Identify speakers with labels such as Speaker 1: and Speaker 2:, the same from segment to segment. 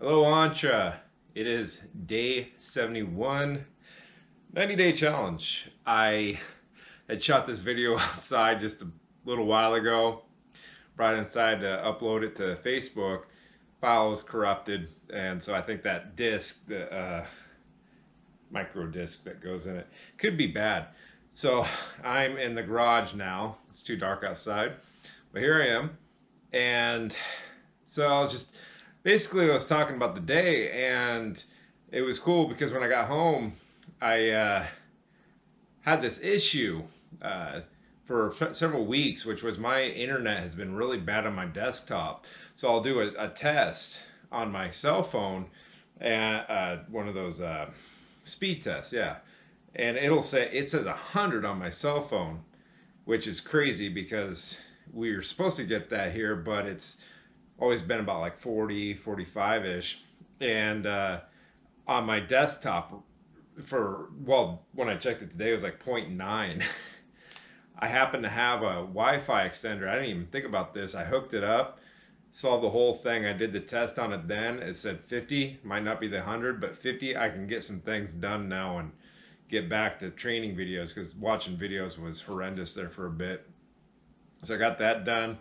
Speaker 1: Hello, Antra. It is day 71, 90-day challenge. I had shot this video outside just a little while ago, brought it inside to upload it to Facebook. File was corrupted, and so I think that disc, the micro disc that goes in it, could be bad. So I'm in the garage now. It's too dark outside, but here I am. And so I was talking about the day, and it was cool because when I got home, I had this issue for several weeks, which was my internet has been really bad on my desktop. So I'll do a test on my cell phone, and one of those speed tests, yeah. And it says 100 on my cell phone, which is crazy because we were supposed to get that here, but it's always been about like 40, 45-ish. And on my desktop, when I checked it today, it was like 0.9. I happen to have a Wi-Fi extender. I didn't even think about this. I hooked it up, solved the whole thing. I did the test on it then. It said 50, might not be the 100, but 50. I can get some things done now and get back to training videos, because watching videos was horrendous there for a bit. So I got that done.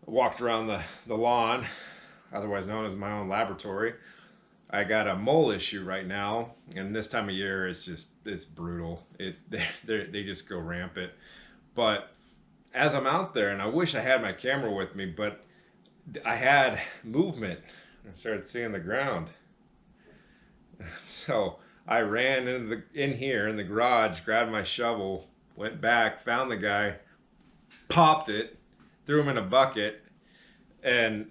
Speaker 1: Walked around the lawn, otherwise known as my own laboratory. I got a mole issue right now, and this time of year it's brutal. They just go rampant. But as I'm out there, and I wish I had my camera with me, but I had movement. I started seeing the ground. So I ran in here in the garage, grabbed my shovel, went back, found the guy, popped it, threw him in a bucket, and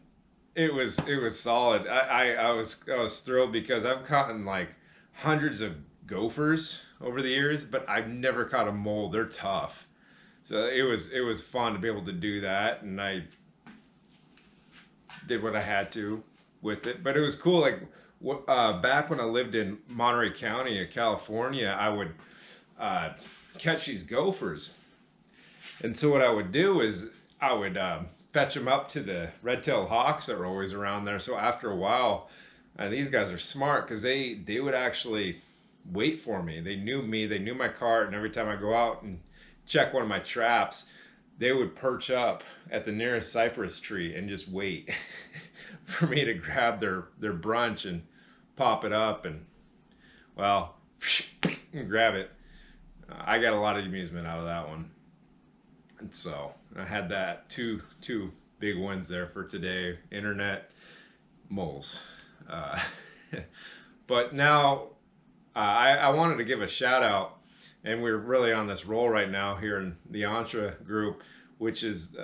Speaker 1: it was solid. I was thrilled because I've caught like hundreds of gophers over the years, but I've never caught a mole. They're tough. So it was fun to be able to do that, and I did what I had to with it. But it was cool. Like back when I lived in Monterey County, California, I would catch these gophers. And so what I would do is I would fetch them up to the red-tailed hawks that were always around there. So after a while, these guys are smart because they would actually wait for me. They knew me, they knew my cart, and every time I go out and check one of my traps, they would perch up at the nearest cypress tree and just wait for me to grab their brunch and pop it up and, well, grab it. I got a lot of amusement out of that one. And so I had that two big wins there for today: internet, moles. But now I wanted to give a shout out, and we're really on this roll right now here in the Antra group, which is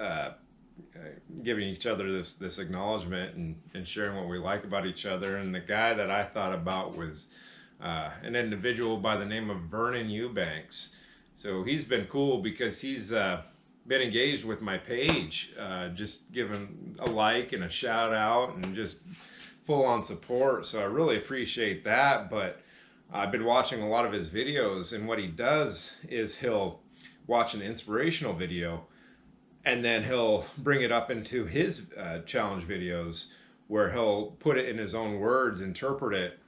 Speaker 1: giving each other this acknowledgement and sharing what we like about each other. And the guy that I thought about was an individual by the name of Vernon Eubanks. So he's been cool because he's been engaged with my page, just giving a like and a shout out and just full on support. So I really appreciate that. But I've been watching a lot of his videos, and what he does is he'll watch an inspirational video and then he'll bring it up into his challenge videos, where he'll put it in his own words, interpret it.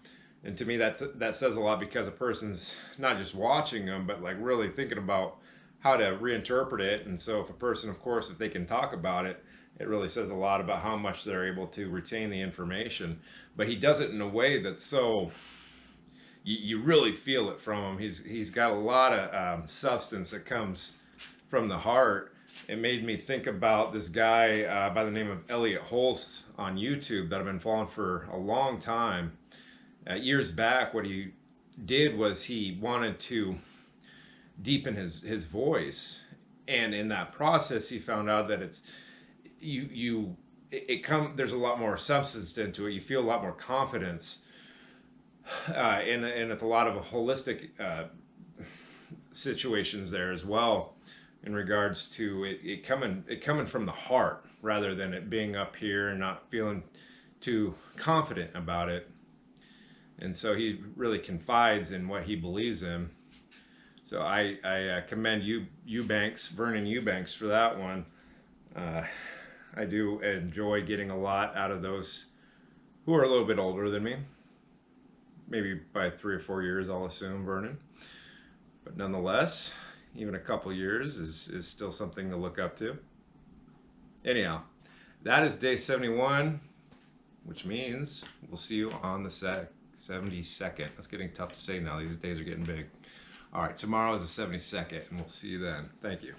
Speaker 1: And to me, that says a lot, because a person's not just watching them, but like really thinking about how to reinterpret it. And so if a person, of course, if they can talk about it, it really says a lot about how much they're able to retain the information. But he does it in a way that's so, you really feel it from him. He's got a lot of substance that comes from the heart. It made me think about this guy by the name of Elliot Holst on YouTube that I've been following for a long time. Years back, what he did was he wanted to deepen his voice, and in that process he found out that there's a lot more substance into it. You feel a lot more confidence, and it's a lot of holistic situations there as well, in regards to it coming from the heart, rather than it being up here and not feeling too confident about it. And so he really confides in what he believes in. So I commend Vernon Eubanks, for that one. I do enjoy getting a lot out of those who are a little bit older than me. Maybe by 3 or 4 years, I'll assume, Vernon. But nonetheless, even a couple years is still something to look up to. Anyhow, that is day 71, which means we'll see you on the 72nd. That's getting tough to say now. These days are getting big. All right, tomorrow is the 72nd, and we'll see you then. Thank you.